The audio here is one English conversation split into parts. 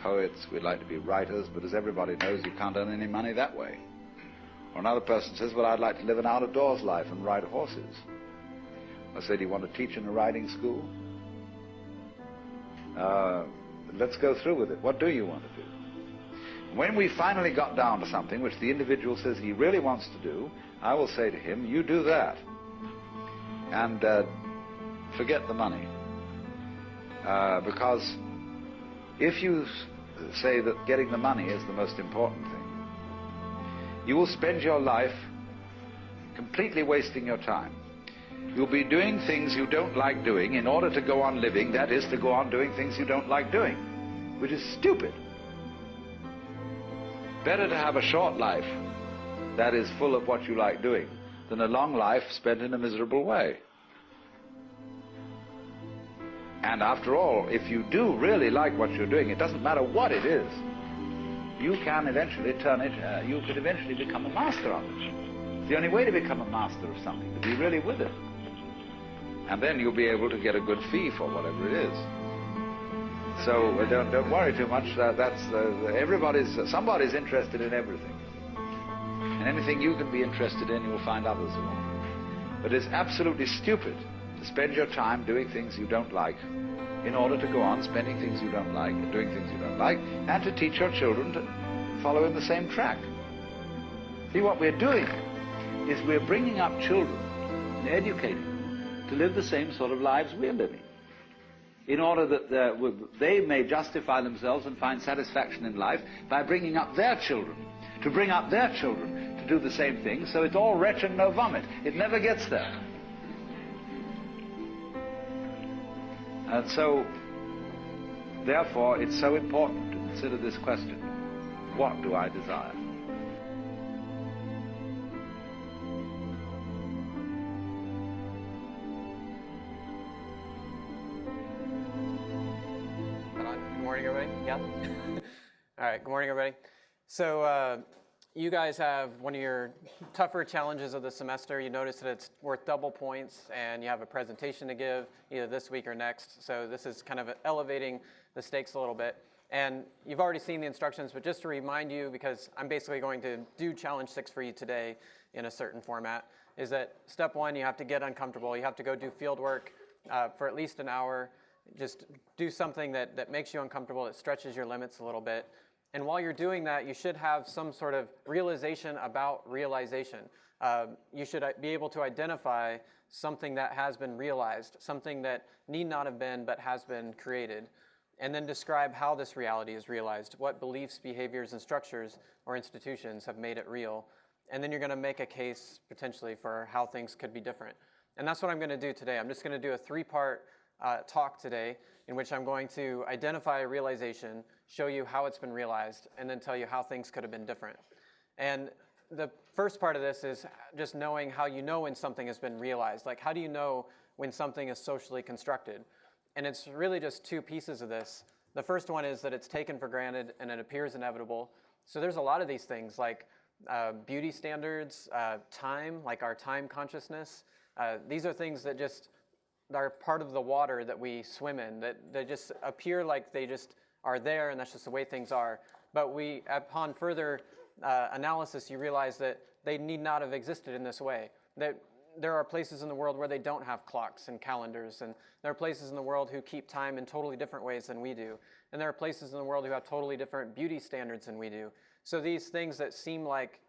poets, we'd like to be writers, but as everybody knows, you can't earn any money that way. Or another person says, well, I'd like to live an out-of-doors life and ride horses. I say, do you want to teach in a riding school? Let's go through with it. What do you want to do? When we finally got down to something which the individual says he really wants to do, I will say to him, you do that. And forget the money. Because if you say that getting the money is the most important thing, you will spend your life completely wasting your time. You'll be doing things you don't like doing in order to go on living, that is, to go on doing things you don't like doing, which is stupid. Better to have a short life that is full of what you like doing than a long life spent in a miserable way. And after all, if you do really like what you're doing, it doesn't matter what it is, you can eventually turn it, you could eventually become a master of it. It's the only way to become a master of something, to be really with it. And then you'll be able to get a good fee for whatever it is. So don't worry too much. Somebody's interested in everything. And anything you can be interested in, you'll find others who are. But it's absolutely stupid to spend your time doing things you don't like in order to go on spending things you don't like and doing things you don't like, and to teach your children to follow in the same track. See, what we're doing is we're bringing up children and educating them to live the same sort of lives we're living, in order that they may justify themselves and find satisfaction in life by bringing up their children, to bring up their children to do the same thing, so it's all retch and no vomit. It never gets there. And so, therefore, it's so important to consider this question: what do I desire? Good morning, everybody. Yeah? All right, good morning, everybody. So you guys have one of your tougher challenges of the semester. You notice that it's worth double points, and you have a presentation to give either this week or next. So this is kind of elevating the stakes a little bit. And you've already seen the instructions, but just to remind you, because I'm basically going to do challenge 6 for you today in a certain format, is that step 1, you have to get uncomfortable. You have to go do field work for at least an hour. Just do something that makes you uncomfortable, that stretches your limits a little bit. And while you're doing that, you should have some sort of realization about realization. You should be able to identify something that has been realized, something that need not have been but has been created, and then describe how this reality is realized, what beliefs, behaviors, and structures or institutions have made it real. And then you're going to make a case potentially for how things could be different. And that's what I'm going to do today. I'm just going to do a 3-part talk today in which I'm going to identify a realization, show you how it's been realized, and then tell you how things could have been different. And the first part of this is just knowing how you know when something has been realized. Like, how do you know when something is socially constructed? And it's really just 2 pieces of this. The first one is that it's taken for granted and it appears inevitable. So there's a lot of these things like beauty standards, time, like our time consciousness. These are things that just are part of the water that we swim in, that they just appear like they just are there, and that's just the way things are. But upon further analysis, you realize that they need not have existed in this way. That there are places in the world where they don't have clocks and calendars, and there are places in the world who keep time in totally different ways than we do. And there are places in the world who have totally different beauty standards than we do. So these things that seem like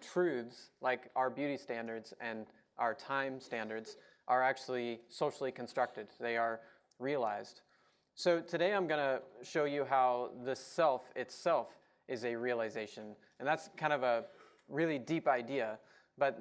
truths, like our beauty standards and our time standards, are actually socially constructed. They are realized. So today I'm going to show you how the self itself is a realization. And that's kind of a really deep idea. But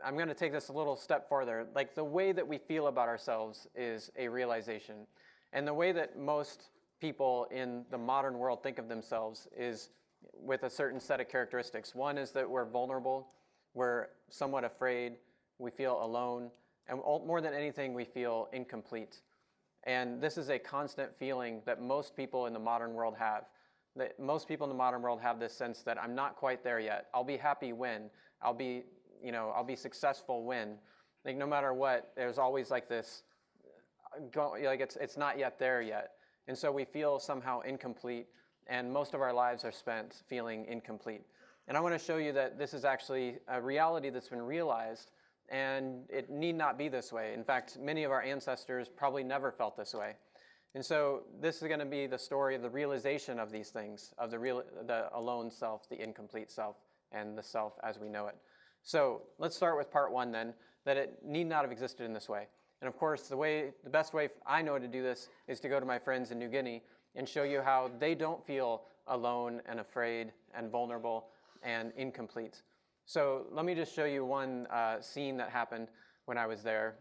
I'm going to take this a little step farther. Like, the way that we feel about ourselves is a realization. And the way that most people in the modern world think of themselves is with a certain set of characteristics. One is that we're vulnerable, we're somewhat afraid, we feel alone, and more than anything, we feel incomplete. And this is a constant feeling that most people in the modern world have. That most people in the modern world have this sense that I'm not quite there yet. I'll be happy when. I'll be successful when. Like, no matter what, there's always like this, like it's not yet there yet. And so we feel somehow incomplete, and most of our lives are spent feeling incomplete. And I want to show you that this is actually a reality that's been realized, and it need not be this way. In fact, many of our ancestors probably never felt this way. And so this is going to be the story of the realization of these things, of the alone self, the incomplete self, and the self as we know it. So let's start with part one then, that it need not have existed in this way. And of course, the best way I know to do this is to go to my friends in New Guinea and show you how they don't feel alone and afraid and vulnerable and incomplete. So let me just show you one scene that happened when I was there.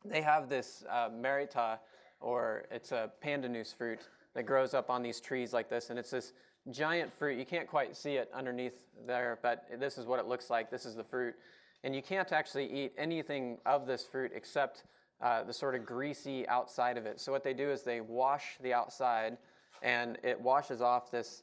They have this merita, or it's a pandanus fruit that grows up on these trees like this, and it's this giant fruit. You can't quite see it underneath there, but this is what it looks like. This is the fruit. And you can't actually eat anything of this fruit except the sort of greasy outside of it. So what they do is they wash the outside, and it washes off this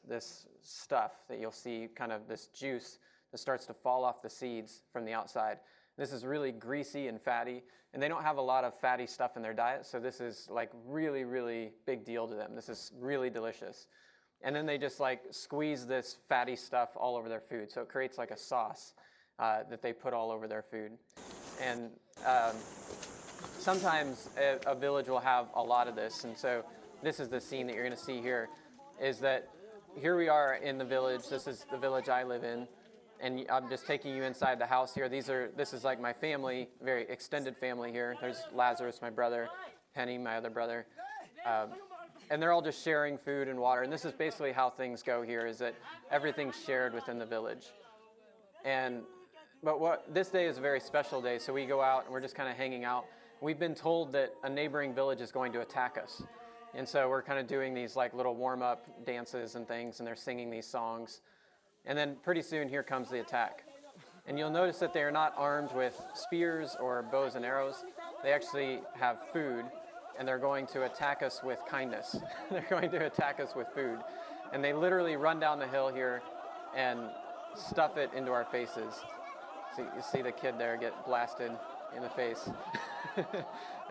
stuff that you'll see, kind of this juice that starts to fall off the seeds from the outside. This is really greasy and fatty, and they don't have a lot of fatty stuff in their diet, so this is like really, really big deal to them. This is really delicious. And then they just like squeeze this fatty stuff all over their food, so it creates like a sauce that they put all over their food. And sometimes a village will have a lot of this, and so this is the scene that you're going to see here, is that here we are in the village. This is the village I live in, and I'm just taking you inside the house here. This is like my family, very extended family here. There's Lazarus, my brother, Penny, my other brother, and they're all just sharing food and water. And this is basically how things go here, is that everything's shared within the village. But this day is a very special day, so we go out and we're just kind of hanging out. We've been told that a neighboring village is going to attack us. And so we're kind of doing these like little warm-up dances and things, and they're singing these songs. And then pretty soon here comes the attack. And you'll notice that they are not armed with spears or bows and arrows. They actually have food, and they're going to attack us with kindness. They're going to attack us with food. And they literally run down the hill here and stuff it into our faces. So you see the kid there get blasted in the face.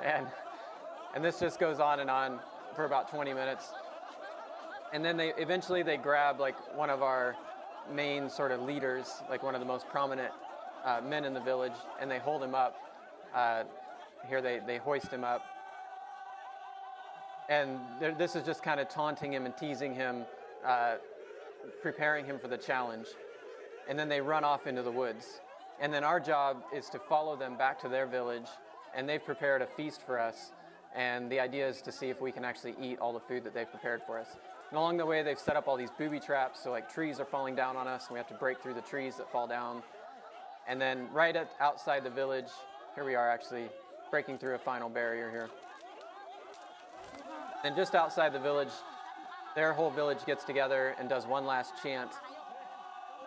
and this just goes on and on for about 20 minutes. And then they eventually grab like one of our main sort of leaders, like one of the most prominent men in the village, and they hold him up. Here they hoist him up. And this is just kind of taunting him and teasing him, preparing him for the challenge. And then they run off into the woods. And then our job is to follow them back to their village, and they've prepared a feast for us. And the idea is to see if we can actually eat all the food that they've prepared for us. And along the way, they've set up all these booby traps, so like trees are falling down on us, and we have to break through the trees that fall down. And then right outside the village, here we are actually breaking through a final barrier here. And just outside the village, their whole village gets together and does one last chant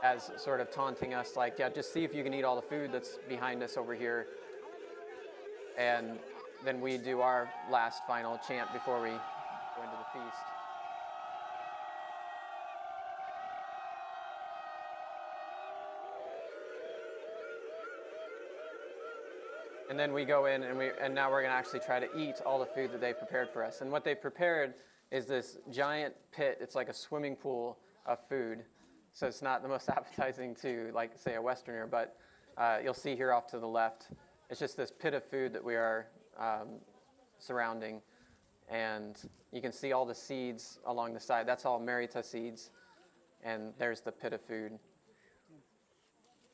as sort of taunting us, like, yeah, just see if you can eat all the food that's behind us over here. And then we do our last final chant before we go into the feast. And then we go in, and now we're going to actually try to eat all the food that they prepared for us. And what they prepared is this giant pit. It's like a swimming pool of food. So it's not the most appetizing to, like, say, a Westerner, but you'll see here off to the left, it's just this pit of food that we are surrounding. And you can see all the seeds along the side. That's all merita seeds. And there's the pit of food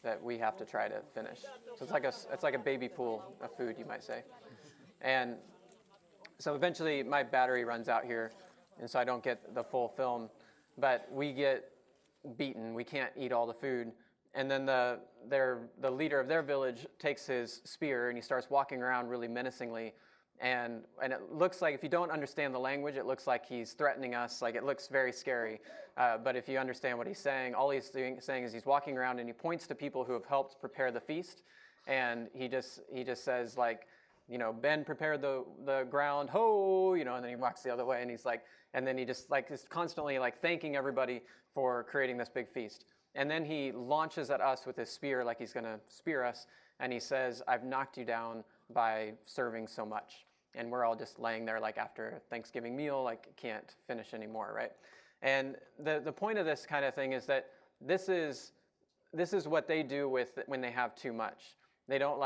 that we have to try to finish. So it's like a baby pool of food, you might say. And so eventually my battery runs out here, and so I don't get the full film. But we get beaten. We can't eat all the food. And then the leader of their village takes his spear, and he starts walking around really menacingly. And it looks like, if you don't understand the language, it looks like he's threatening us. Like, it looks very scary. But if you understand what he's saying, all he's saying is he's walking around and he points to people who have helped prepare the feast. And he just says, like, you know, Ben prepared the ground, ho, you know, and then he walks the other way, and he's like, and then he just like is constantly like thanking everybody for creating this big feast. And then he launches at us with his spear, like he's going to spear us, and he says, I've knocked you down by serving so much. and we're all just laying there like after a Thanksgiving meal, like can't finish anymore, right? And the point of this kind of thing is that this is what they do with when they have too much. They don't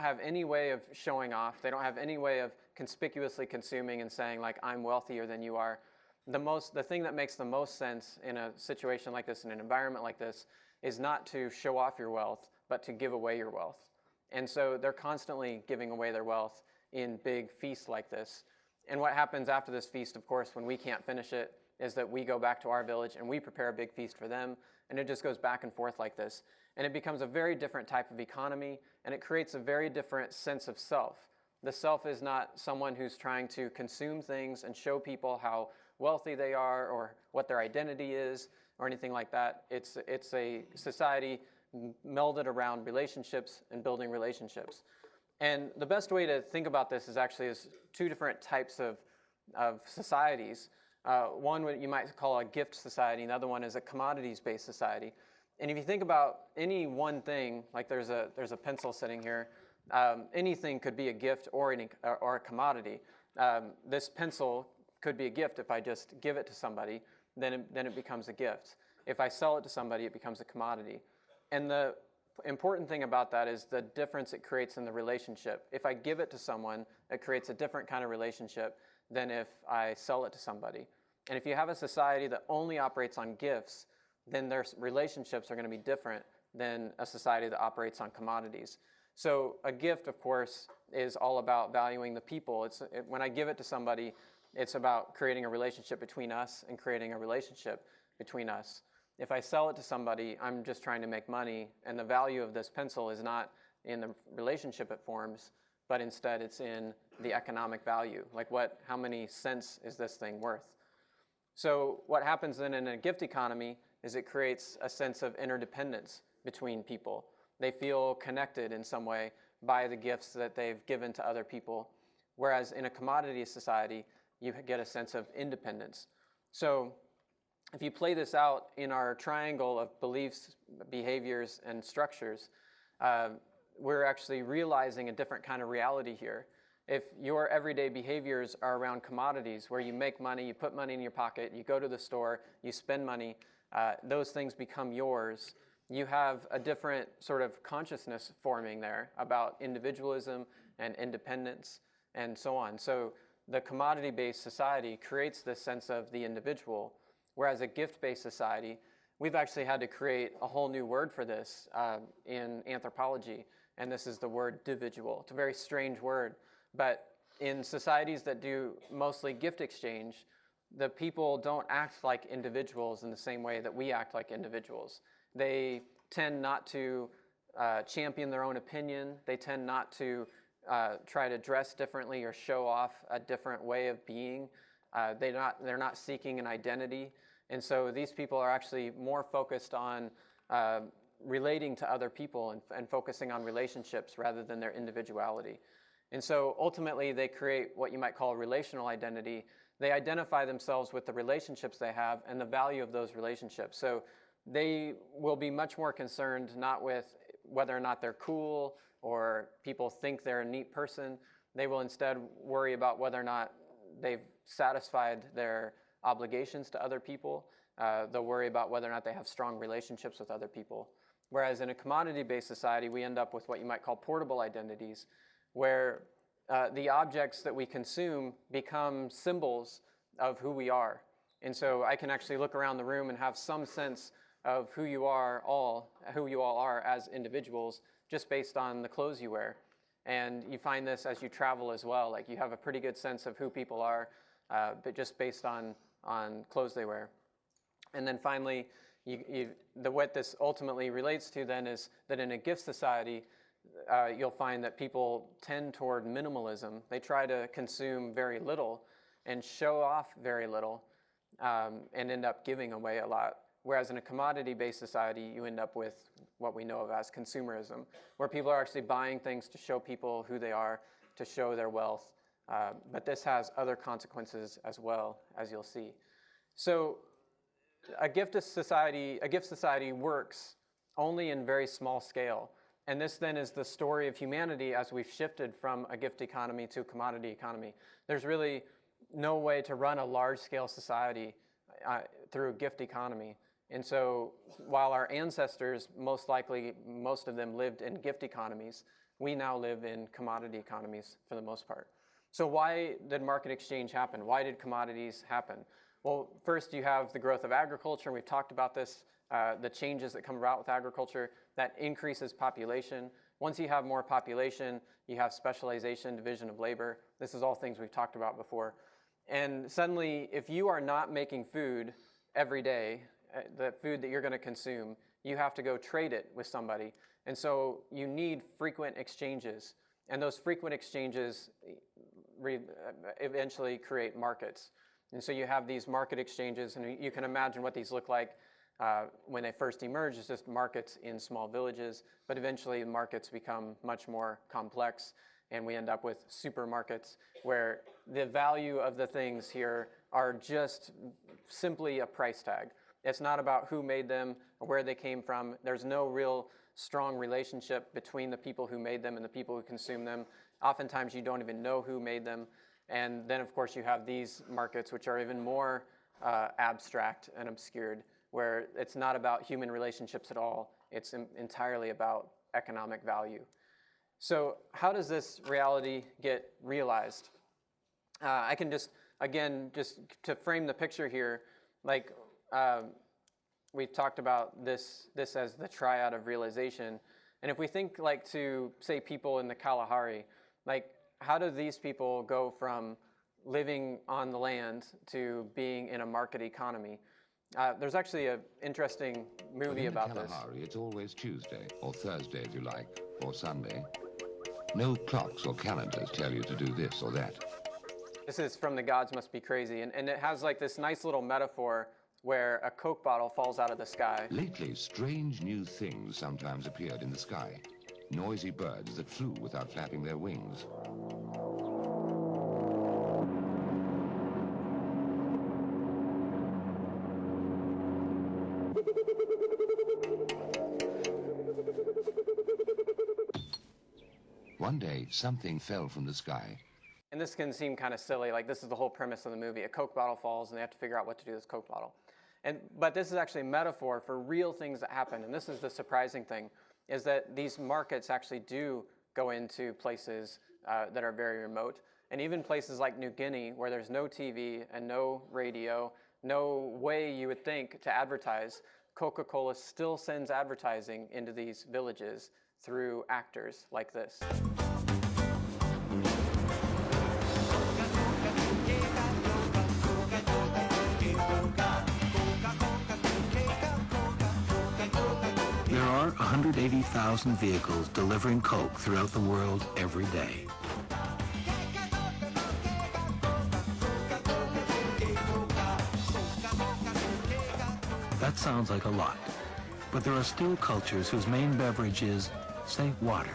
have any way of showing off. They don't have any way of conspicuously consuming and saying like, I'm wealthier than you are. The thing that makes the most sense in a situation like this, in an environment like this, is not to show off your wealth, but to give away your wealth. And so they're constantly giving away their wealth in big feasts like this. And what happens after this feast, of course, when we can't finish it, is that we go back to our village and we prepare a big feast for them, and it just goes back and forth like this. And it becomes a very different type of economy, and it creates a very different sense of self. The self is not someone who's trying to consume things and show people how wealthy they are or what their identity is or anything like that. It's a society melded around relationships and building relationships. And the best way to think about this is actually two different types of societies. One you might call a gift society, and the other one is a commodities-based society. And if you think about any one thing, like there's a pencil sitting here, anything could be a gift or a commodity. This pencil could be a gift if I just give it to somebody, then it becomes a gift. If I sell it to somebody, it becomes a commodity. And the important thing about that is the difference it creates in the relationship. If I give it to someone, it creates a different kind of relationship than if I sell it to somebody. And if you have a society that only operates on gifts, then their relationships are going to be different than a society that operates on commodities. So a gift, of course, is all about valuing the people. When I give it to somebody, it's about creating a relationship between us and creating a relationship between us. If I sell it to somebody, I'm just trying to make money, and the value of this pencil is not in the relationship it forms, but instead it's in the economic value. Like how many cents is this thing worth? So what happens then in a gift economy is it creates a sense of interdependence between people. They feel connected in some way by the gifts that they've given to other people. Whereas in a commodity society, you get a sense of independence. So if you play this out in our triangle of beliefs, behaviors, and structures, we're actually realizing a different kind of reality here. If your everyday behaviors are around commodities, where you make money, you put money in your pocket, you go to the store, you spend money, those things become yours. You have a different sort of consciousness forming there about individualism and independence and so on. So the commodity-based society creates this sense of the individual, whereas a gift-based society, we've actually had to create a whole new word for this in anthropology, and this is the word dividual. It's a very strange word, but in societies that do mostly gift exchange, the people don't act like individuals in the same way that we act like individuals. They tend not to champion their own opinion. They tend not to try to dress differently or show off a different way of being. They're not seeking an identity. And so these people are actually more focused on relating to other people and focusing on relationships rather than their individuality. And so ultimately they create what you might call a relational identity. They identify themselves with the relationships they have and the value of those relationships. So they will be much more concerned not with whether or not they're cool or people think they're a neat person. They will instead worry about whether or not they've satisfied their obligations to other people. They'll worry about whether or not they have strong relationships with other people. Whereas in a commodity-based society, we end up with what you might call portable identities, where the objects that we consume become symbols of who we are. And so I can actually look around the room and have some sense of who you all are as individuals just based on the clothes you wear. And you find this as you travel as well. Like you have a pretty good sense of who people are, but just based on clothes they wear. And then finally, what this ultimately relates to then is that in a gift society, you'll find that people tend toward minimalism. They try to consume very little and show off very little and end up giving away a lot. Whereas in a commodity-based society, you end up with what we know of as consumerism, where people are actually buying things to show people who they are, to show their wealth. But this has other consequences as well, as you'll see. So a gift society works only in very small scale. And this then is the story of humanity as we've shifted from a gift economy to a commodity economy. There's really no way to run a large-scale society through a gift economy. And so while our ancestors, most likely, most of them lived in gift economies, we now live in commodity economies for the most part. So why did market exchange happen? Why did commodities happen? Well, first you have the growth of agriculture. We've talked about this, the changes that come about with agriculture that increases population. Once you have more population, you have specialization, division of labor. This is all things we've talked about before. And suddenly, if you are not making food every day, the food that you're going to consume, you have to go trade it with somebody. And so you need frequent exchanges. And those frequent exchanges eventually create markets. And so you have these market exchanges, and you can imagine what these look like when they first emerge. It's just markets in small villages, but eventually markets become much more complex, and we end up with supermarkets where the value of the things here are just simply a price tag. It's not about who made them or where they came from. There's no real strong relationship between the people who made them and the people who consume them. Oftentimes you don't even know who made them. And then of course you have these markets which are even more abstract and obscured, where it's not about human relationships at all. It's entirely about economic value. So how does this reality get realized? I can just, again, just to frame the picture here, like we talked about this as the triad of realization. And if we think like to, say, people in the Kalahari, like how do these people go from living on the land to being in a market economy? There's actually an interesting movie about this. In Kalahari, it's always Tuesday, or Thursday if you like, or Sunday. No clocks or calendars tell you to do this or that. This is from The Gods Must Be Crazy, and it has like this nice little metaphor where a Coke bottle falls out of the sky. Lately, strange new things sometimes appeared in the sky. Noisy birds that flew without flapping their wings. One day, something fell from the sky. And this can seem kind of silly, like this is the whole premise of the movie. A Coke bottle falls and they have to figure out what to do with this Coke bottle. But this is actually a metaphor for real things that happen. And this is the surprising thing, is that these markets actually do go into places that are very remote. And even places like New Guinea, where there's no TV and no radio, no way you would think to advertise, Coca-Cola still sends advertising into these villages through actors like this. There are 180,000 vehicles delivering Coke throughout the world every day. That sounds like a lot, but there are still cultures whose main beverage is, say, water.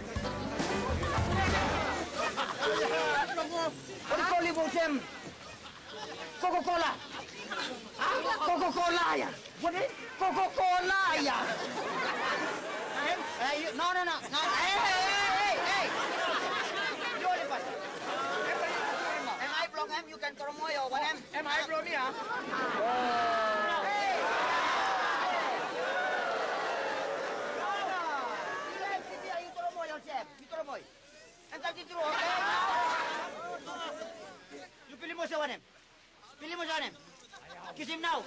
Coca-Cola. Coca-Cola ya. What is Coca-Cola ya? No. Hey. You only pass. Am I block him? You can throw more or what him? Am I block me? You pilih mo sa wanem. Pilih mo sa wanem. Kiss him now.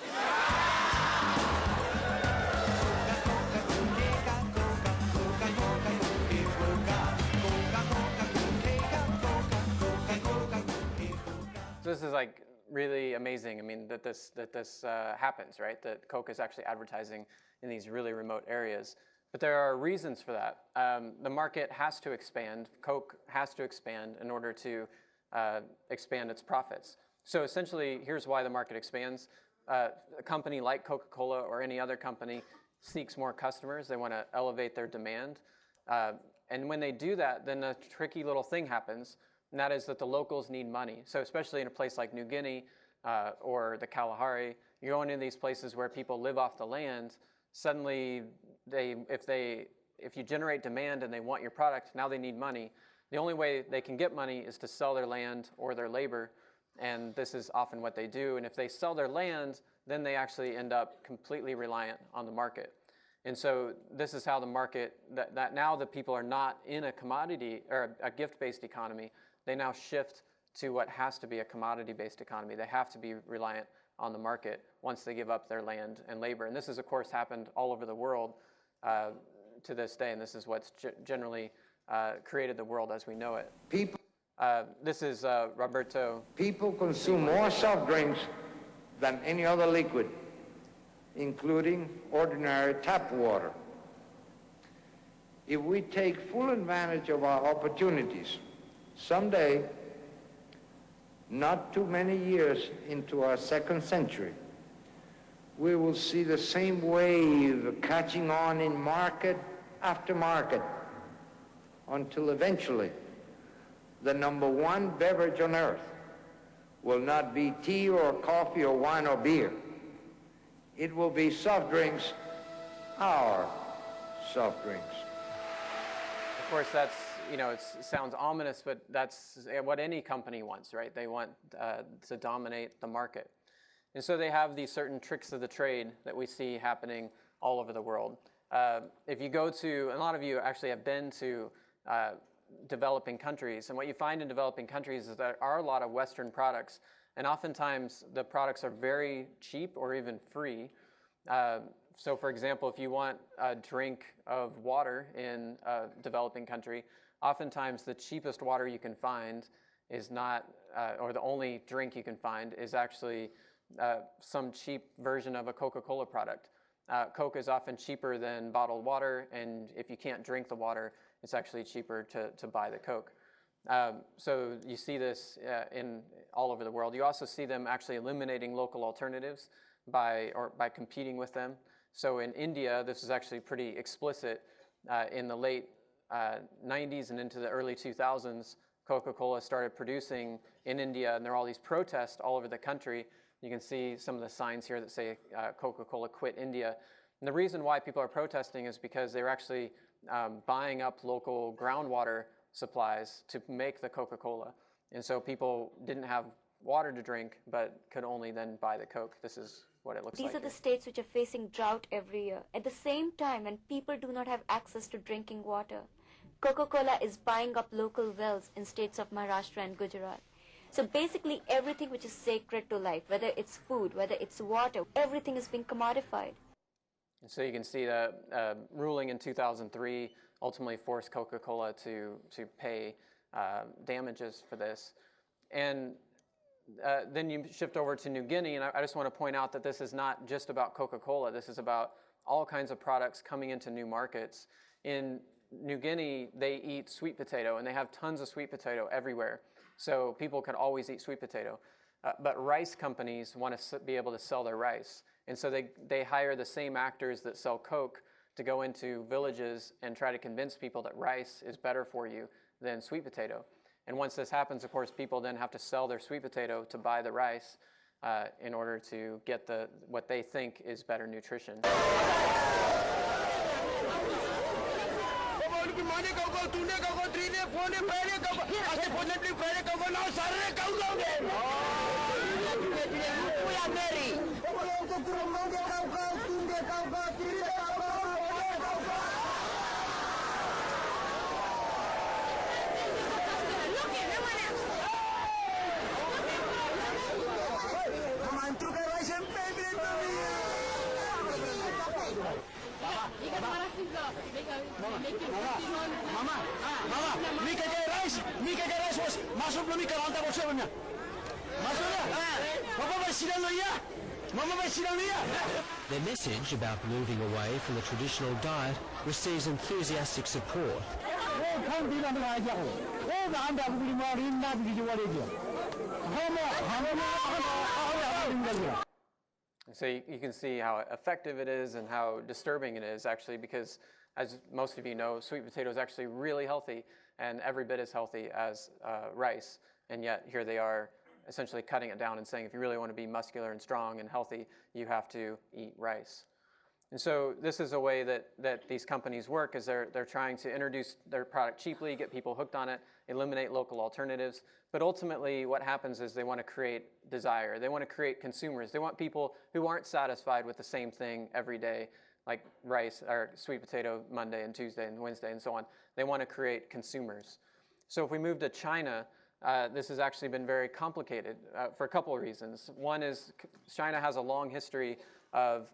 So this is like really amazing. I mean, that this happens, right? That Coke is actually advertising in these really remote areas. But there are reasons for that. The market has to expand. Coke has to expand in order to expand its profits. So essentially, here's why the market expands. A company like Coca-Cola or any other company seeks more customers. They want to elevate their demand. And when they do that, then a tricky little thing happens, and that is that the locals need money. So especially in a place like New Guinea or the Kalahari, you're going into these places where people live off the land. Suddenly, if if you generate demand and they want your product, now they need money. The only way they can get money is to sell their land or their labor, and this is often what they do. And if they sell their land, then they actually end up completely reliant on the market. And so this is how the market, that now that people are not in a commodity or a gift-based economy, they now shift to what has to be a commodity-based economy. They have to be reliant on the market once they give up their land and labor. And this has, of course, happened all over the world to this day, and this is what's generally created the world as we know it. This is Roberto. People consume more soft drinks than any other liquid, including ordinary tap water. If we take full advantage of our opportunities, someday, not too many years into our second century, we will see the same wave catching on in market after market, until eventually the #1 beverage on earth will not be tea or coffee or wine or beer. It will be soft drinks, our soft drinks. Of course, that's, it sounds ominous, but that's what any company wants, right? They want to dominate the market. And so they have these certain tricks of the trade that we see happening all over the world. If you go to, a lot of you actually have been to developing countries, and what you find in developing countries is there are a lot of Western products, and oftentimes the products are very cheap or even free. So for example, if you want a drink of water in a developing country, oftentimes the cheapest water you can find is not, or the only drink you can find is actually some cheap version of a Coca-Cola product. Coke is often cheaper than bottled water, and if you can't drink the water, it's actually cheaper to buy the Coke. So you see this in all over the world. You also see them actually eliminating local alternatives by competing with them. So in India, this is actually pretty explicit. In the late 90s and into the early 2000s, Coca-Cola started producing in India, and there are all these protests all over the country. You can see some of the signs here that say Coca-Cola quit India. And the reason why people are protesting is because they're actually buying up local groundwater supplies to make the Coca-Cola. And so people didn't have water to drink, but could only then buy the Coke. This is what it looks like. These are the states which are facing drought every year. At the same time, when people do not have access to drinking water, Coca-Cola is buying up local wells in states of Maharashtra and Gujarat. So basically everything which is sacred to life, whether it's food, whether it's water, everything is being commodified. And so you can see that ruling in 2003 ultimately forced Coca-Cola to pay damages for this. And then you shift over to New Guinea, and I just want to point out that this is not just about Coca-Cola. This is about all kinds of products coming into new markets. In New Guinea, they eat sweet potato, and they have tons of sweet potato everywhere. So people can always eat sweet potato. But rice companies want to be able to sell their rice. And so they hire the same actors that sell Coke to go into villages and try to convince people that rice is better for you than sweet potato. And once this happens, of course, people then have to sell their sweet potato to buy the rice in order to get what they think is better nutrition. Their message about moving away from the traditional diet receives enthusiastic support. So you can see how effective it is and how disturbing it is, actually, because as most of you know, sweet potato is actually really healthy and every bit as healthy as rice. And yet here they are essentially cutting it down and saying if you really want to be muscular and strong and healthy, you have to eat rice. And so this is a way that these companies work, is they're trying to introduce their product cheaply, get people hooked on it, eliminate local alternatives. But ultimately what happens is they want to create desire. They want to create consumers. They want people who aren't satisfied with the same thing every day, like rice or sweet potato Monday and Tuesday and Wednesday and so on. They want to create consumers. So if we move to China, this has actually been very complicated for a couple of reasons. One is China has a long history of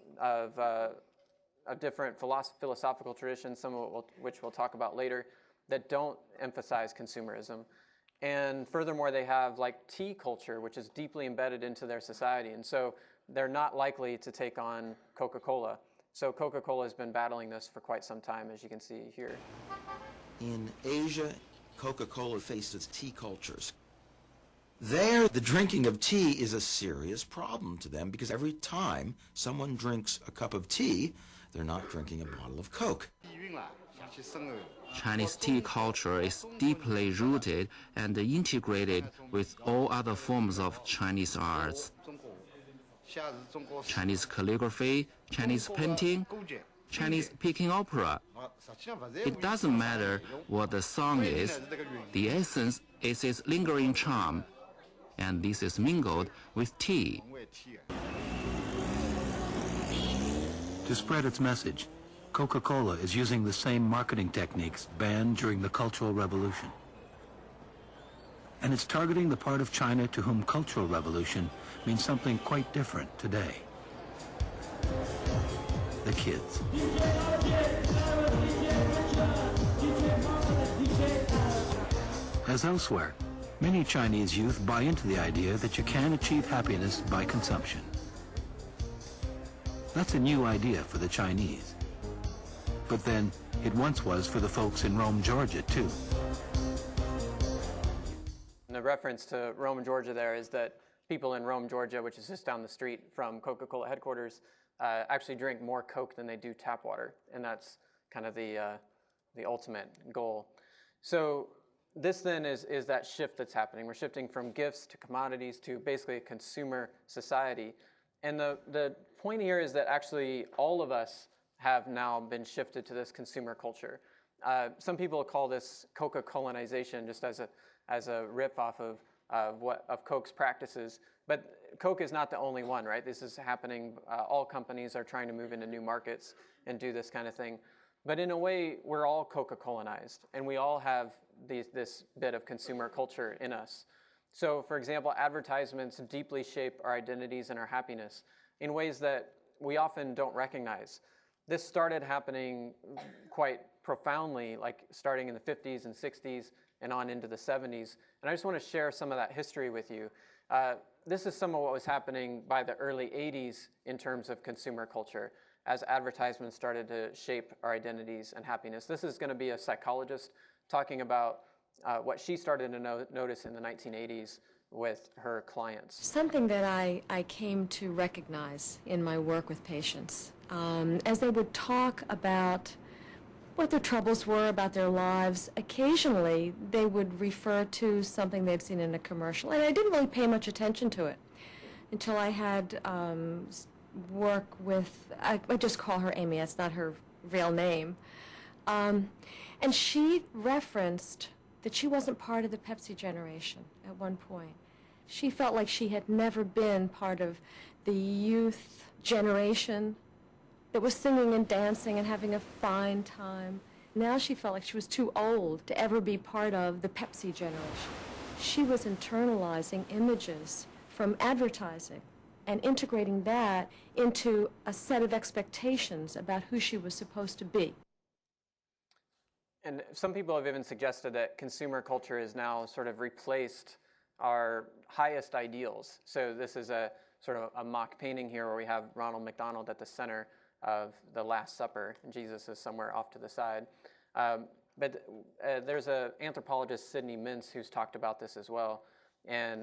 different philosophical traditions, some of which we'll talk about later, that don't emphasize consumerism. And furthermore, they have like tea culture, which is deeply embedded into their society. And so they're not likely to take on Coca-Cola. So Coca-Cola has been battling this for quite some time, as you can see here. In Asia, Coca-Cola faces tea cultures. There, the drinking of tea is a serious problem to them because every time someone drinks a cup of tea, they're not drinking a bottle of Coke. Chinese tea culture is deeply rooted and integrated with all other forms of Chinese arts. Chinese calligraphy, Chinese painting, Chinese Peking opera. It doesn't matter what the song is, the essence is its lingering charm, and this is mingled with tea. To spread its message, Coca-Cola is using the same marketing techniques banned during the Cultural Revolution. And it's targeting the part of China to whom Cultural Revolution means something quite different today. The kids. As elsewhere, many Chinese youth buy into the idea that you can achieve happiness by consumption. That's a new idea for the Chinese. But then, it once was for the folks in Rome, Georgia, too. And the reference to Rome, Georgia there is that people in Rome, Georgia, which is just down the street from Coca-Cola headquarters, actually drink more Coke than they do tap water. And that's kind of the ultimate goal. So this then is that shift that's happening. We're shifting from gifts to commodities to basically a consumer society. And the point here is that actually all of us have now been shifted to this consumer culture. Some people call this Coca-Colanization, just as a rip off of Coke's practices. But Coke is not the only one, right? This is happening. All companies are trying to move into new markets and do this kind of thing. But in a way, we're all Coca-Colanized, and we all have this bit of consumer culture in us. So, for example, advertisements deeply shape our identities and our happiness in ways that we often don't recognize. This started happening quite profoundly, like starting in the 50s and 60s and on into the 70s. And I just want to share some of that history with you. This is some of what was happening by the early 80s in terms of consumer culture as advertisements started to shape our identities and happiness. This is going to be a psychologist talking about what she started to notice in the 1980s with her clients. Something that I came to recognize in my work with patients, as they would talk about what their troubles were about their lives, occasionally they would refer to something they'd seen in a commercial, and I didn't really pay much attention to it until I had work with, I just call her Amy, that's not her real name, and she referenced that she wasn't part of the Pepsi generation at one point. She felt like she had never been part of the youth generation that was singing and dancing and having a fine time. Now she felt like she was too old to ever be part of the Pepsi generation. She was internalizing images from advertising and integrating that into a set of expectations about who she was supposed to be. And some people have even suggested that consumer culture has now sort of replaced our highest ideals. So this is a sort of a mock painting here where we have Ronald McDonald at the center of the Last Supper, and Jesus is somewhere off to the side. But there's an anthropologist, Sidney Mintz, who's talked about this as well. And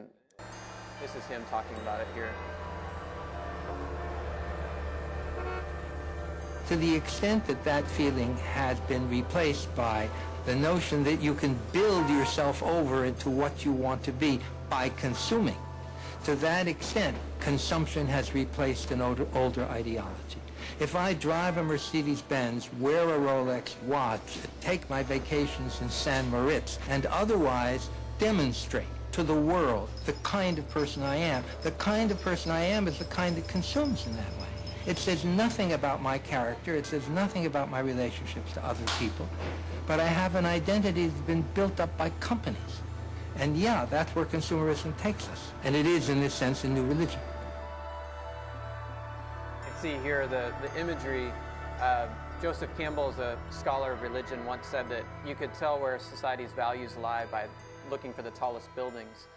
this is him talking about it here. To the extent that that feeling has been replaced by the notion that you can build yourself over into what you want to be by consuming, to that extent, consumption has replaced an older ideology. If I drive a Mercedes-Benz, wear a Rolex watch, take my vacations in San Moritz, and otherwise demonstrate to the world the kind of person I am, the kind of person I am is the kind that consumes in that way. It says nothing about my character. It says nothing about my relationships to other people. But I have an identity that's been built up by companies. And yeah, that's where consumerism takes us. And it is, in this sense, a new religion. You can see here the imagery. Joseph Campbell is a scholar of religion, once said that you could tell where society's values lie by looking for the tallest buildings.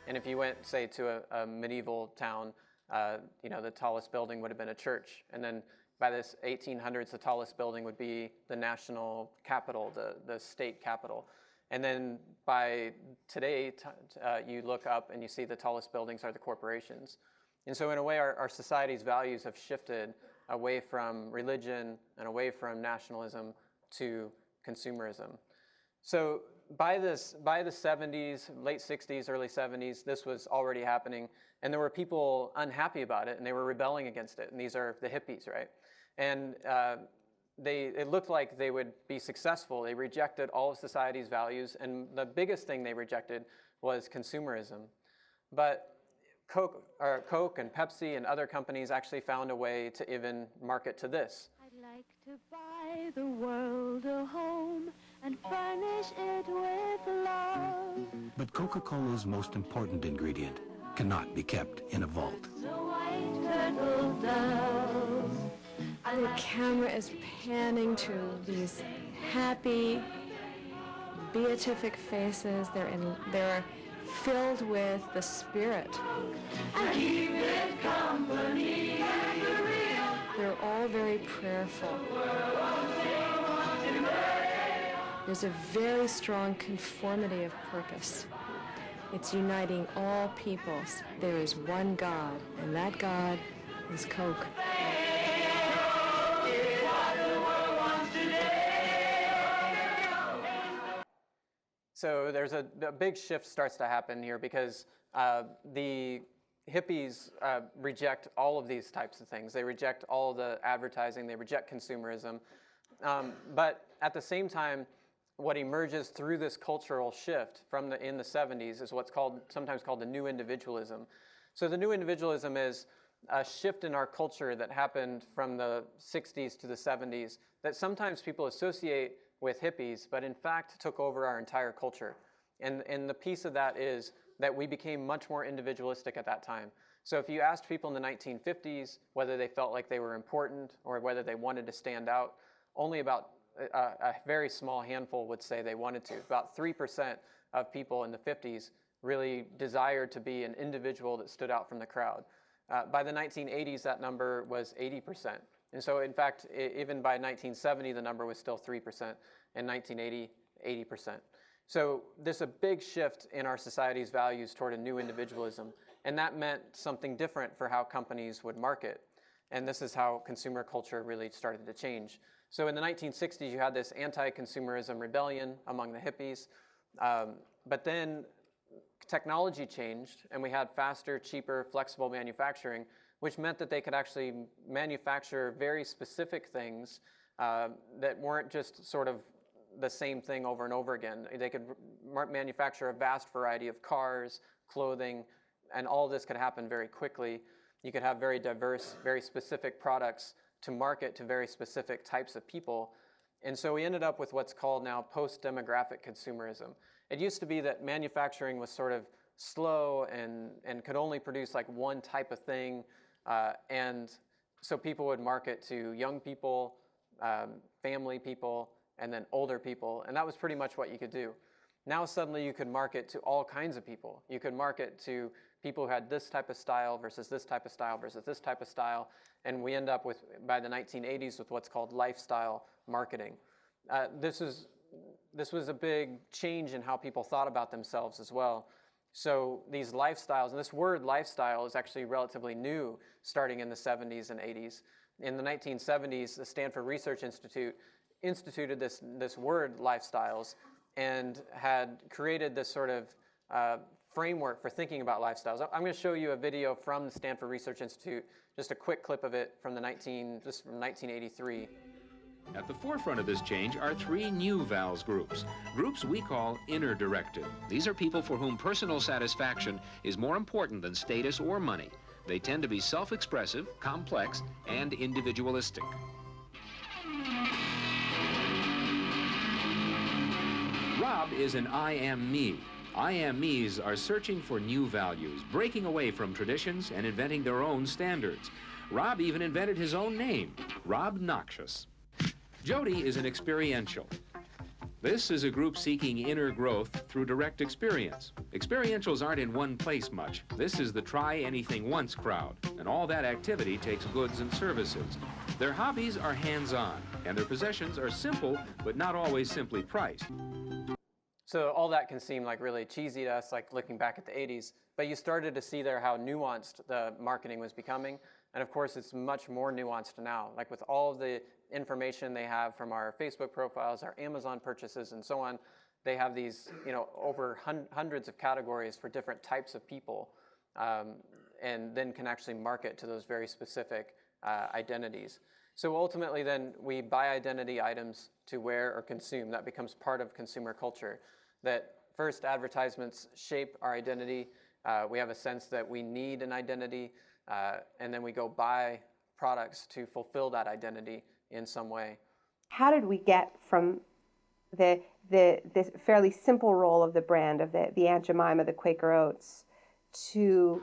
And if you went, say, to a medieval town, the tallest building would have been a church. And then by this 1800s, the tallest building would be the national capital, the state capital. And then by today, you look up and you see the tallest buildings are the corporations. And so in a way, our society's values have shifted away from religion and away from nationalism to consumerism. So by the 70s, late 60s, early 70s, this was already happening. And there were people unhappy about it, and they were rebelling against it. And these are the hippies, right? And it looked like they would be successful. They rejected all of society's values, and the biggest thing they rejected was consumerism. But Coke and Pepsi and other companies actually found a way to even market to this. I'd like to buy the world a home and furnish it with love. But Coca-Cola's most important ingredient cannot be kept in a vault. The white turtle doves. The camera is panning to these happy, beatific faces. They're filled with the Spirit. And keep it company. They're all very prayerful. There's a very strong conformity of purpose. It's uniting all peoples. There is one God, and that God is Coke. So there's a big shift starts to happen here because the hippies reject all of these types of things. They reject all the advertising. They reject consumerism. But at the same time, what emerges through this cultural shift in the 70s is what's sometimes called the new individualism. So the new individualism is a shift in our culture that happened from the 60s to the 70s that sometimes people associate with hippies, but in fact took over our entire culture. And the piece of that is that we became much more individualistic at that time. So if you asked people in the 1950s whether they felt like they were important or whether they wanted to stand out, only about a very small handful would say they wanted to. About 3% of people in the 50s really desired to be an individual that stood out from the crowd. By the 1980s, that number was 80%. And so, in fact, even by 1970, the number was still 3%. In 1980, 80%. So there's a big shift in our society's values toward a new individualism. And that meant something different for how companies would market. And this is how consumer culture really started to change. So in the 1960s, you had this anti-consumerism rebellion among the hippies. But then technology changed, and we had faster, cheaper, flexible manufacturing, which meant that they could actually manufacture very specific things that weren't just sort of the same thing over and over again. They could manufacture a vast variety of cars, clothing, and all of this could happen very quickly. You could have very diverse, very specific products to market to very specific types of people. And so we ended up with what's called now post-demographic consumerism. It used to be that manufacturing was sort of slow and could only produce like one type of thing. And so people would market to young people, family people, and then older people. And that was pretty much what you could do. Now suddenly you could market to all kinds of people. You could market to people who had this type of style versus this type of style versus this type of style. And we end up with, by the 1980s, with what's called lifestyle marketing. This was a big change in how people thought about themselves as well. So these lifestyles, and this word lifestyle is actually relatively new, starting in the 70s and 80s. In the 1970s, the Stanford Research Institute instituted this word lifestyles and had created this sort of framework for thinking about lifestyles. I'm going to show you a video from the Stanford Research Institute, just a quick clip of it from from 1983. At the forefront of this change are three new VALS groups we call inner-directed. These are people for whom personal satisfaction is more important than status or money. They tend to be self-expressive, complex, and individualistic. Rob is an I am me. I am me's are searching for new values, breaking away from traditions and inventing their own standards. Rob even invented his own name, Rob Noxious. Jody is an experiential. This is a group seeking inner growth through direct experience. Experientials aren't in one place much. This is the try-anything-once crowd, and all that activity takes goods and services. Their hobbies are hands-on, and their possessions are simple, but not always simply priced. So all that can seem like really cheesy to us, like looking back at the 80s, but you started to see there how nuanced the marketing was becoming. And of course, it's much more nuanced now. Like with all of the information they have from our Facebook profiles, our Amazon purchases, and so on, they have these, over hundreds of categories for different types of people, and then can actually market to those very specific identities. So ultimately, then we buy identity items to wear or consume. That becomes part of consumer culture. That first, advertisements shape our identity. We have a sense that we need an identity. And then we go buy products to fulfill that identity in some way. How did we get from this fairly simple role of the brand, of the Aunt Jemima, the Quaker Oats, to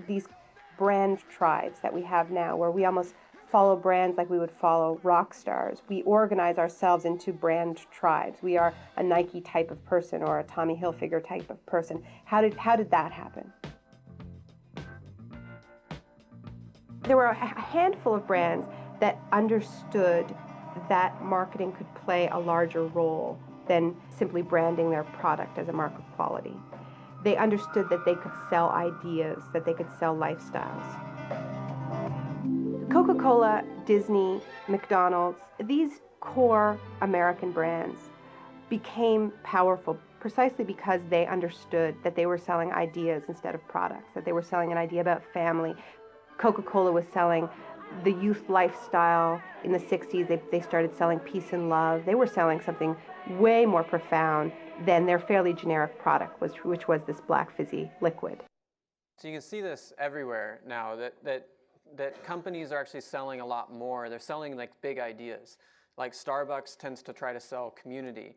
these brand tribes that we have now, where we almost follow brands like we would follow rock stars? We organize ourselves into brand tribes. We are a Nike type of person or a Tommy Hilfiger type of person. How did that happen? There were a handful of brands that understood that marketing could play a larger role than simply branding their product as a mark of quality. They understood that they could sell ideas, that they could sell lifestyles. Coca-Cola, Disney, McDonald's, these core American brands became powerful precisely because they understood that they were selling ideas instead of products, that they were selling an idea about family. Coca-Cola was selling the youth lifestyle. In the 60s, they started selling peace and love. They were selling something way more profound than their fairly generic product, which was this black fizzy liquid. So you can see this everywhere now, that companies are actually selling a lot more. They're selling like big ideas. Like Starbucks tends to try to sell community.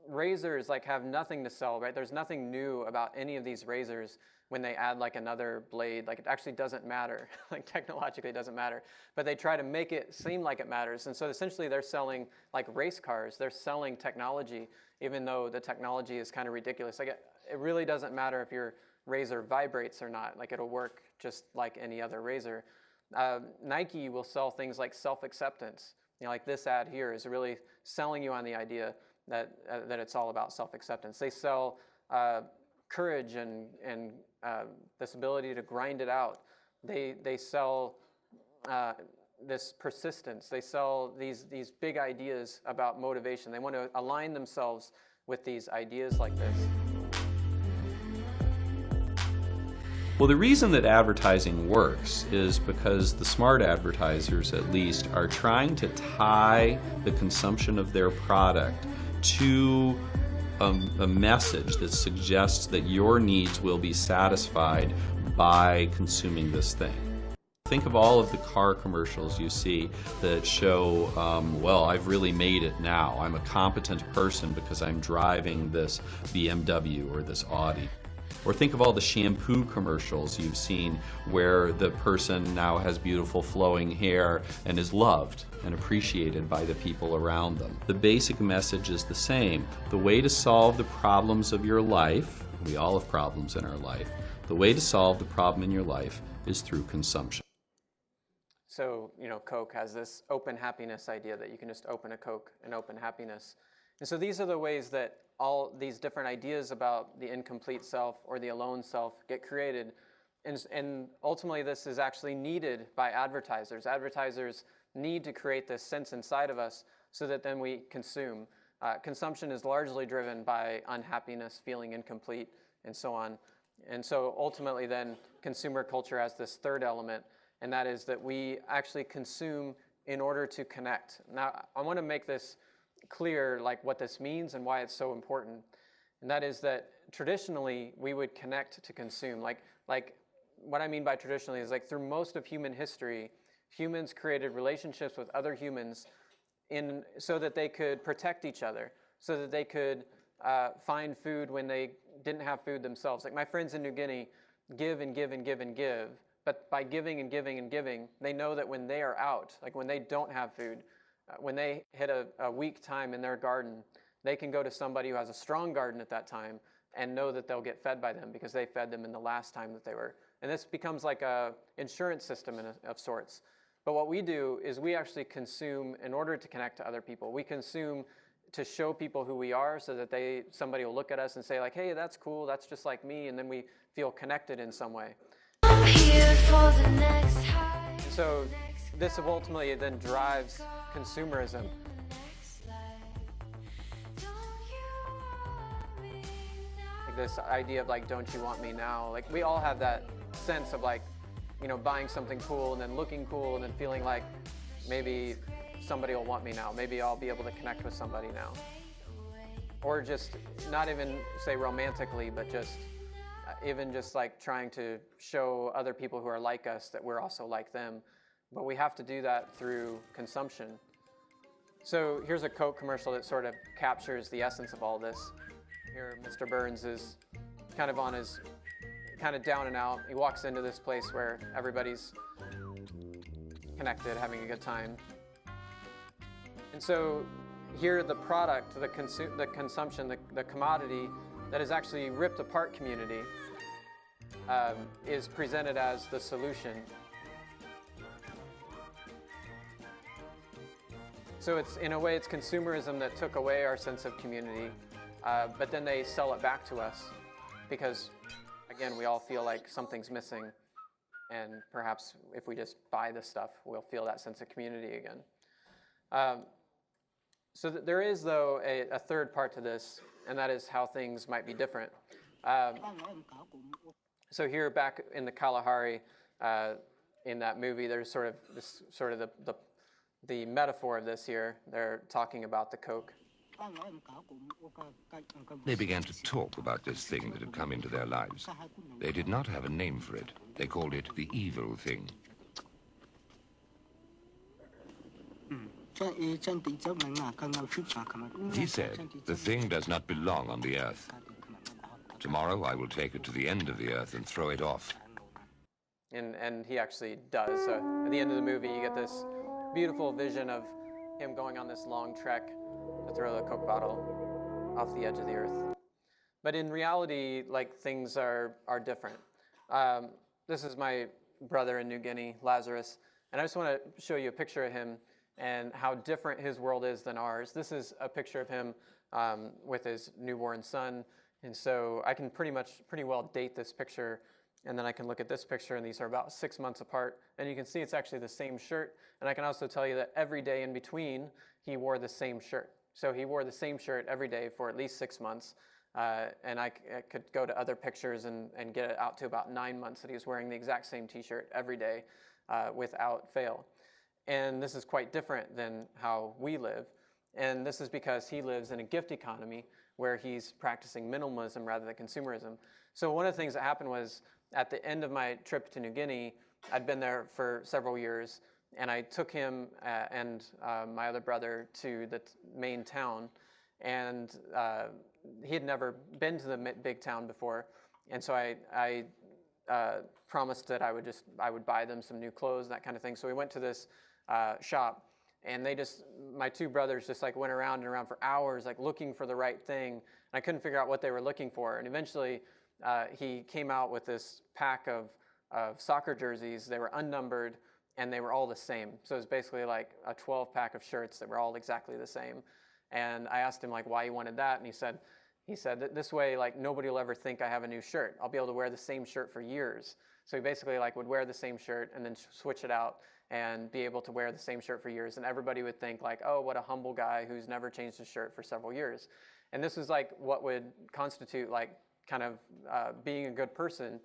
Razors have nothing to sell, right? There's nothing new about any of these razors when they add like another blade. Like it actually doesn't matter, like technologically it doesn't matter. But they try to make it seem like it matters. And so essentially they're selling like race cars. They're selling technology, even though the technology is kind of ridiculous. Like it really doesn't matter if your razor vibrates or not. Like it'll work just like any other razor. Nike will sell things like self-acceptance. Like this ad here is really selling you on the idea that it's all about self-acceptance. They sell courage and this ability to grind it out. They sell this persistence. They sell these big ideas about motivation. They want to align themselves with these ideas like this. Well, the reason that advertising works is because the smart advertisers, at least, are trying to tie the consumption of their product to a message that suggests that your needs will be satisfied by consuming this thing. Think of all of the car commercials you see that show, well, I've really made it now. I'm a competent person because I'm driving this BMW or this Audi. Or think of all the shampoo commercials you've seen where the person now has beautiful flowing hair and is loved and appreciated by the people around them. The basic message is the same. The way to solve the problems of your life, we all have problems in our life, the way to solve the problem in your life is through consumption. So, Coke has this open happiness idea that you can just open a Coke and open happiness. And so these are the ways that all these different ideas about the incomplete self or the alone self get created. And ultimately, this is actually needed by advertisers. Advertisers need to create this sense inside of us so that then we consume. Consumption is largely driven by unhappiness, feeling incomplete, and so on. And so ultimately then consumer culture has this third element, and that is that we actually consume in order to connect. Now, I want to make this clear, like what this means and why it's so important. And that is that traditionally we would connect to consume. Like what I mean by traditionally is like through most of human history, humans created relationships with other humans so that they could protect each other, so that they could find food when they didn't have food themselves. Like my friends in New Guinea give and give and give and give, but by giving and giving and giving, they know that when they are out, like when they don't have food, when they hit a weak time in their garden, they can go to somebody who has a strong garden at that time and know that they'll get fed by them because they fed them in the last time that they were. And this becomes like a insurance system of sorts. But what we do is we actually consume in order to connect to other people. We consume to show people who we are so that somebody will look at us and say like, hey, that's cool, that's just like me, and then we feel connected in some way. And so this ultimately then drives consumerism. Like this idea of like, don't you want me now? Like we all have that sense of like, you know, buying something cool and then looking cool and then feeling like maybe somebody will want me now. Maybe I'll be able to connect with somebody now. Or just not even say romantically, but just even just like trying to show other people who are like us that we're also like them. But we have to do that through consumption. So here's a Coke commercial that sort of captures the essence of all this. Here, Mr. Burns is kind of on his, kind of down and out. He walks into this place where everybody's connected, having a good time. And so here the product, the consumption, the commodity that is actually ripped apart community is presented as the solution. So it's, in a way, it's consumerism that took away our sense of community, but then they sell it back to us because, again, we all feel like something's missing, and perhaps if we just buy this stuff, we'll feel that sense of community again. So there is, though, a third part to this, and that is how things might be different. So here, back in the Kalahari, in that movie, there's sort of the metaphor of this here. They're talking about the Coke. They began to talk about this thing that had come into their lives. They did not have a name for it. They called it the evil thing. He said, the thing does not belong on the earth. Tomorrow I will take it to the end of the earth and throw it off. And he actually does. So at the end of the movie, you get this beautiful vision of him going on this long trek to throw the Coke bottle off the edge of the earth. But in reality, like, things are different. This is my brother in New Guinea, Lazarus, and I just want to show you a picture of him and how different his world is than ours. This is a picture of him with his newborn son, and so I can pretty well date this picture, and then I can look at this picture, and these are about 6 months apart, and you can see it's actually the same shirt, and I can also tell you that every day in between, he wore the same shirt. So he wore the same shirt every day for at least 6 months, and I could go to other pictures and get it out to about 9 months that he was wearing the exact same t-shirt every day without fail. And this is quite different than how we live, and this is because he lives in a gift economy where he's practicing minimalism rather than consumerism. So one of the things that happened was, at the end of my trip to New Guinea, I'd been there for several years, and I took him and my other brother to the main town, and he had never been to the big town before, and so I promised that I would buy them some new clothes, that kind of thing. So we went to this shop, and my two brothers just like went around and around for hours, like looking for the right thing, and I couldn't figure out what they were looking for, and eventually he came out with this pack of soccer jerseys. They were unnumbered, and they were all the same. So it was basically like a 12-pack of shirts that were all exactly the same. And I asked him like why he wanted that, and he said that this way, like, nobody will ever think I have a new shirt. I'll be able to wear the same shirt for years. So he basically like would wear the same shirt and then switch it out and be able to wear the same shirt for years. And everybody would think like, oh, what a humble guy who's never changed his shirt for several years. And this was like what would constitute like kind of being a good person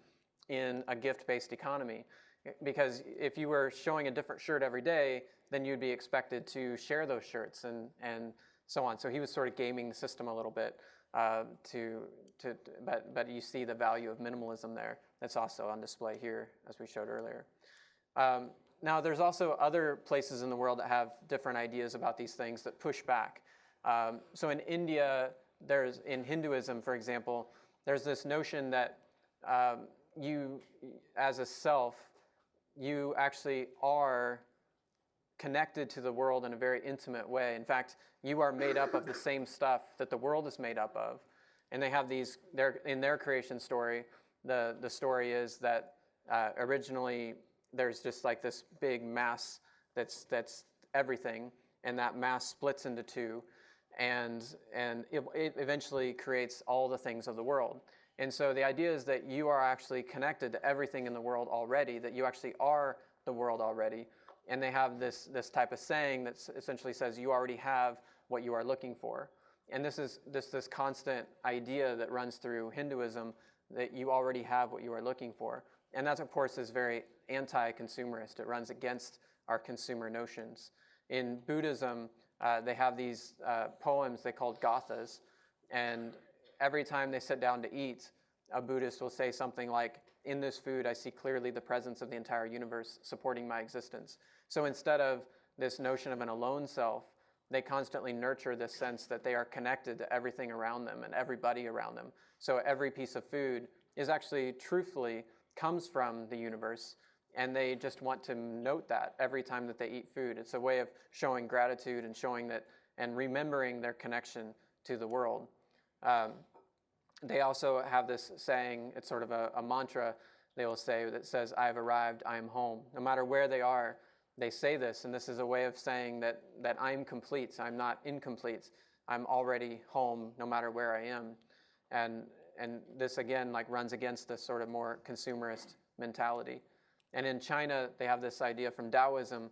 in a gift-based economy. Because if you were showing a different shirt every day, then you'd be expected to share those shirts and so on. So he was sort of gaming the system a little bit, but you see the value of minimalism there. That's also on display here, as we showed earlier. Now, there's also other places in the world that have different ideas about these things that push back. So in India, in Hinduism, for example, there's this notion that you, as a self, you actually are connected to the world in a very intimate way. In fact, you are made up of the same stuff that the world is made up of. And they have these, in their creation story, the story is that originally there's just like this big mass that's everything, and that mass splits into two, and it eventually creates all the things of the world. And so the idea is that you are actually connected to everything in the world already, that you actually are the world already. And they have this type of saying that essentially says you already have what you are looking for. And this is this constant idea that runs through Hinduism, that you already have what you are looking for. And that, of course, is very anti-consumerist. It runs against our consumer notions. In Buddhism, they have these poems they called gathas, and every time they sit down to eat, a Buddhist will say something like, "In this food, I see clearly the presence of the entire universe supporting my existence." So instead of this notion of an alone self, they constantly nurture this sense that they are connected to everything around them and everybody around them. So every piece of food is actually, truthfully, comes from the universe, and they just want to note that every time that they eat food. It's a way of showing gratitude and showing that and remembering their connection to the world. They also have this saying, it's sort of a mantra they will say that says, "I have arrived, I am home." No matter where they are, they say this, and this is a way of saying that I'm complete, I'm not incomplete. I'm already home no matter where I am. And this, again, like runs against this sort of more consumerist mentality. And in China, they have this idea from Taoism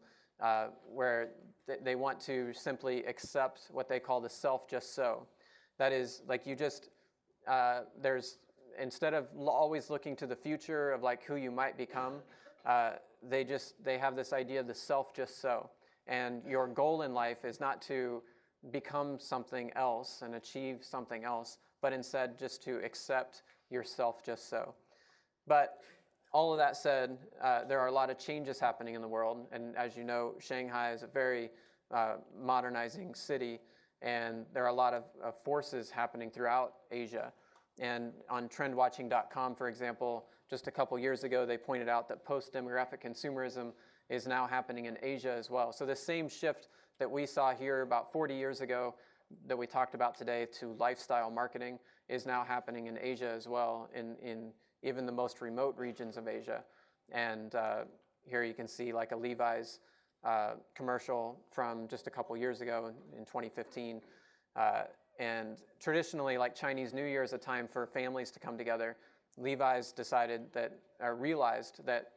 where they want to simply accept what they call the self just so. That is, like you just, instead of always looking to the future of like who you might become, they have this idea of the self just so. And your goal in life is not to become something else and achieve something else, but instead just to accept yourself just so. But all of that said, there are a lot of changes happening in the world. And as you know, Shanghai is a very modernizing city, and there are a lot of forces happening throughout Asia. And on trendwatching.com, for example, just a couple years ago, they pointed out that post-demographic consumerism is now happening in Asia as well. So the same shift that we saw here about 40 years ago that we talked about today to lifestyle marketing is now happening in Asia as well, in even the most remote regions of Asia. And here you can see like a Levi's commercial from just a couple years ago in 2015. And traditionally, like Chinese New Year is a time for families to come together. Levi's realized that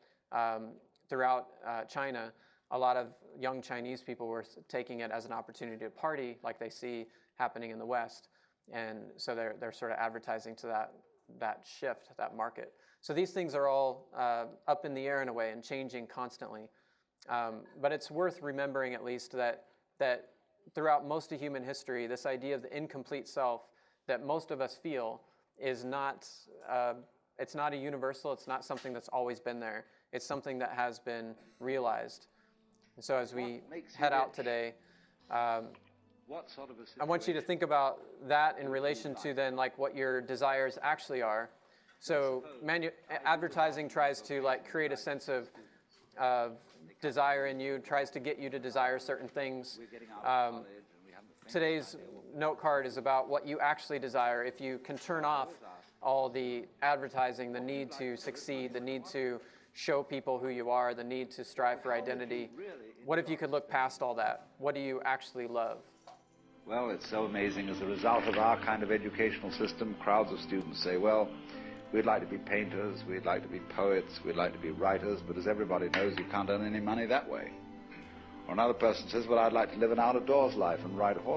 throughout China, a lot of young Chinese people were taking it as an opportunity to party like they see happening in the West. And so they're sort of advertising to that shift, that market. So these things are all up in the air in a way and changing constantly. But it's worth remembering at least that throughout most of human history, this idea of the incomplete self that most of us feel is not, it's not a universal, it's not something that's always been there. It's something that has been realized. And so as we head out today, I want you to think about that in relation to then like what your desires actually are. So advertising tries to like create a sense of desire in you, tries to get you to desire certain things. Today's note card is about what you actually desire. If you can turn off all the advertising, the need to succeed, the need to show people who you are, the need to strive for identity, what if you could look past all that? What do you actually love? Well, it's so amazing. As a result of our kind of educational system, crowds of students say, well, we'd like to be painters, we'd like to be poets, we'd like to be writers, but as everybody knows, you can't earn any money that way. Or another person says, well, I'd like to live an out-of-doors life and ride a horse.